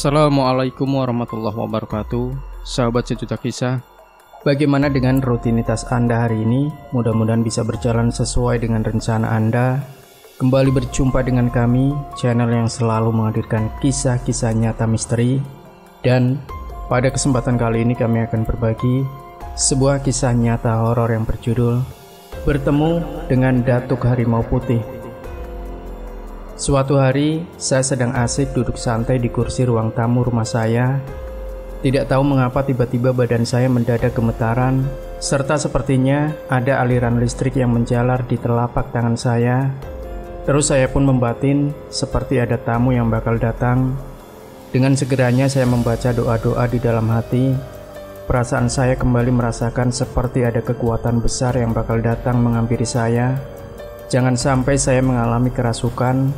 Assalamualaikum warahmatullahi wabarakatuh. Sahabat sejuta kisah, bagaimana dengan rutinitas Anda hari ini? Mudah-mudahan bisa berjalan sesuai dengan rencana Anda. Kembali berjumpa dengan kami, channel yang selalu menghadirkan kisah-kisah nyata misteri. Dan pada kesempatan kali ini kami akan berbagi sebuah kisah nyata horor yang berjudul Bertemu dengan Datuk Harimau Putih. Suatu hari, saya sedang asik duduk santai di kursi ruang tamu rumah saya. Tidak tahu mengapa tiba-tiba badan saya mendadak gemetaran, serta sepertinya ada aliran listrik yang menjalar di telapak tangan saya. Terus saya pun membatin seperti ada tamu yang bakal datang. Dengan segeranya saya membaca doa-doa di dalam hati. Perasaan saya kembali merasakan seperti ada kekuatan besar yang bakal datang menghampiri saya. Jangan sampai saya mengalami kerasukan.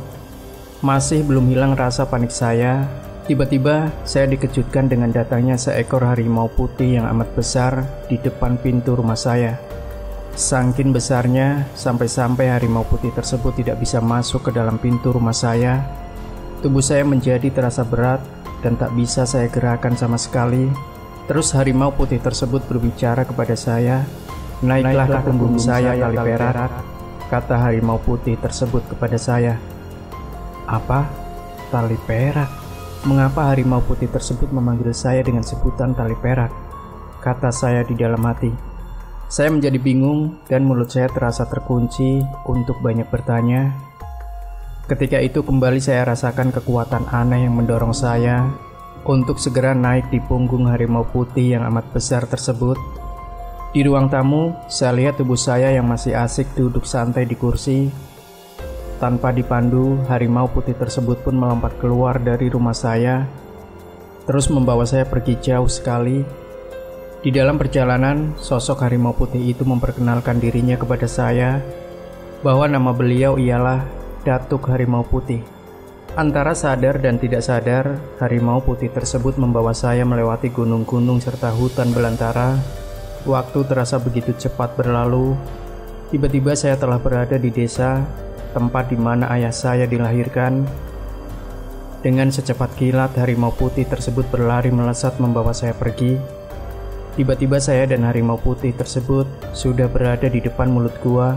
Masih belum hilang rasa panik saya. Tiba-tiba saya dikejutkan dengan datangnya seekor harimau putih yang amat besar di depan pintu rumah saya. Saking besarnya, sampai-sampai harimau putih tersebut tidak bisa masuk ke dalam pintu rumah saya. Tubuh saya menjadi terasa berat dan tak bisa saya gerakkan sama sekali. Terus harimau putih tersebut berbicara kepada saya. "Naiklah ke punggung saya, tali perak," kata harimau putih tersebut kepada saya. Apa? Tali perak? Mengapa harimau putih tersebut memanggil saya dengan sebutan tali perak? Kata saya di dalam hati. Saya menjadi bingung dan mulut saya terasa terkunci untuk banyak bertanya. Ketika itu kembali saya rasakan kekuatan aneh yang mendorong saya untuk segera naik di punggung harimau putih yang amat besar tersebut. Di ruang tamu, saya lihat tubuh saya yang masih asik duduk santai di kursi. Tanpa dipandu, harimau putih tersebut pun melompat keluar dari rumah saya, terus membawa saya pergi jauh sekali. Di dalam perjalanan, sosok harimau putih itu memperkenalkan dirinya kepada saya, bahwa nama beliau ialah Datuk Harimau Putih. Antara sadar dan tidak sadar, harimau putih tersebut membawa saya melewati gunung-gunung serta hutan belantara. Waktu terasa begitu cepat berlalu. Tiba-tiba saya telah berada di desa, tempat di mana ayah saya dilahirkan. Dengan secepat kilat, harimau putih tersebut berlari melesat membawa saya pergi. Tiba-tiba saya dan harimau putih tersebut sudah berada di depan mulut gua.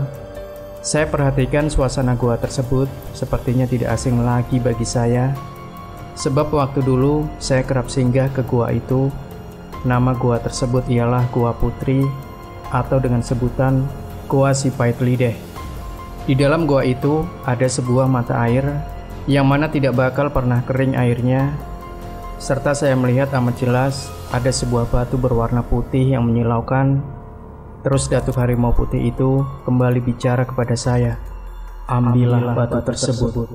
Saya perhatikan suasana gua tersebut sepertinya tidak asing lagi bagi saya. Sebab waktu dulu saya kerap singgah ke gua itu. Nama gua tersebut ialah Gua Putri, atau dengan sebutan Gua Si Pahit Lideh. Di dalam gua itu ada sebuah mata air yang mana tidak bakal pernah kering airnya. Serta saya melihat amat jelas ada sebuah batu berwarna putih yang menyilaukan. Terus Datuk Harimau Putih itu kembali bicara kepada saya. "Ambillah batu tersebut.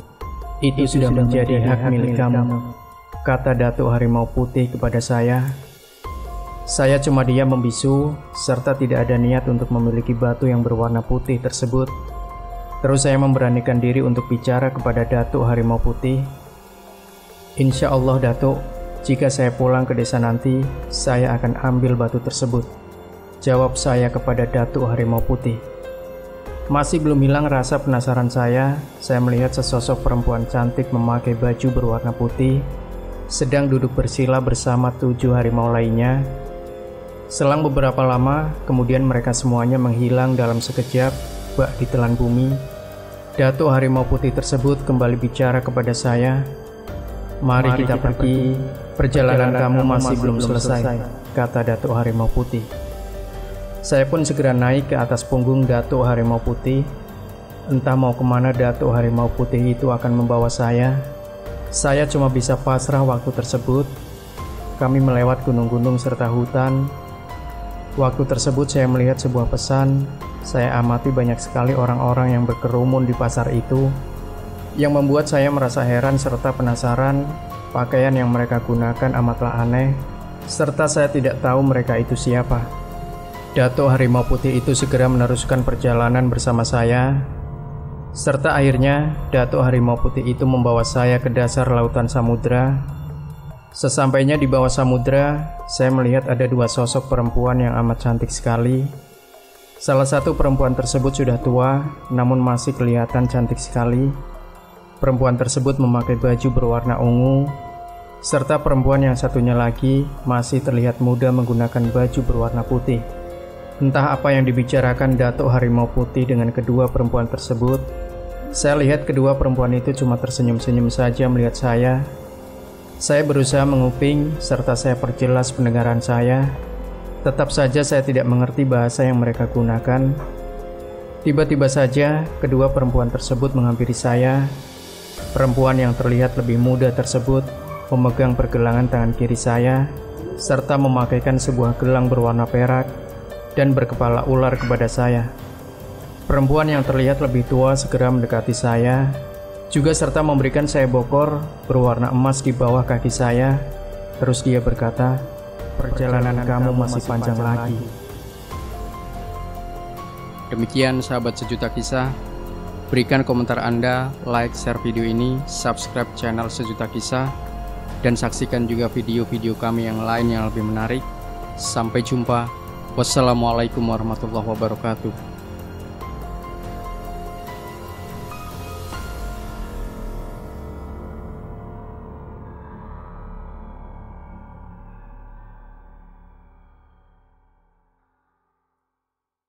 Itu sudah menjadi hak milik kamu," kata Datuk Harimau Putih kepada saya. Saya cuma diam membisu, serta tidak ada niat untuk memiliki batu yang berwarna putih tersebut. Terus saya memberanikan diri untuk bicara kepada Datuk Harimau Putih. "Insya Allah Datuk, jika saya pulang ke desa nanti, saya akan ambil batu tersebut," jawab saya kepada Datuk Harimau Putih. Masih belum hilang rasa penasaran saya melihat sesosok perempuan cantik memakai baju berwarna putih, sedang duduk bersila bersama 7 harimau lainnya. Selang beberapa lama, kemudian mereka semuanya menghilang dalam sekejap, bak ditelan bumi. Datuk Harimau Putih tersebut kembali bicara kepada saya. "Mari kita pergi, perjalanan kamu masih belum selesai," kata Datuk Harimau Putih. Saya pun segera naik ke atas punggung Datuk Harimau Putih. Entah mau kemana Datuk Harimau Putih itu akan membawa saya. Saya cuma bisa pasrah waktu tersebut. Kami melewat gunung-gunung serta hutan. Waktu tersebut saya melihat sebuah pesan. Saya amati banyak sekali orang-orang yang berkerumun di pasar itu, yang membuat saya merasa heran serta penasaran. Pakaian yang mereka gunakan amatlah aneh, serta saya tidak tahu mereka itu siapa. Datuk Harimau Putih itu segera meneruskan perjalanan bersama saya, serta akhirnya Datuk Harimau Putih itu membawa saya ke dasar lautan samudra. Sesampainya di bawah samudra, saya melihat ada 2 sosok perempuan yang amat cantik sekali. Salah satu perempuan tersebut sudah tua, namun masih kelihatan cantik sekali. Perempuan tersebut memakai baju berwarna ungu, serta perempuan yang satunya lagi masih terlihat muda menggunakan baju berwarna putih. Entah apa yang dibicarakan Datuk Harimau Putih dengan kedua perempuan tersebut. Saya lihat kedua perempuan itu cuma tersenyum-senyum saja melihat saya. Saya berusaha menguping serta saya perjelas pendengaran saya. Tetap saja saya tidak mengerti bahasa yang mereka gunakan. Tiba-tiba saja kedua perempuan tersebut menghampiri saya. Perempuan yang terlihat lebih muda tersebut memegang pergelangan tangan kiri saya serta memakaikan sebuah gelang berwarna perak dan berkepala ular kepada saya. Perempuan yang terlihat lebih tua segera mendekati saya, juga serta memberikan saya bokor berwarna emas di bawah kaki saya. Terus dia berkata, "Perjalanan kamu masih panjang lagi." Demikian sahabat Sejuta Kisah. Berikan komentar Anda, like, share video ini, subscribe channel Sejuta Kisah, dan saksikan juga video-video kami yang lain yang lebih menarik. Sampai jumpa. Wassalamualaikum warahmatullahi wabarakatuh.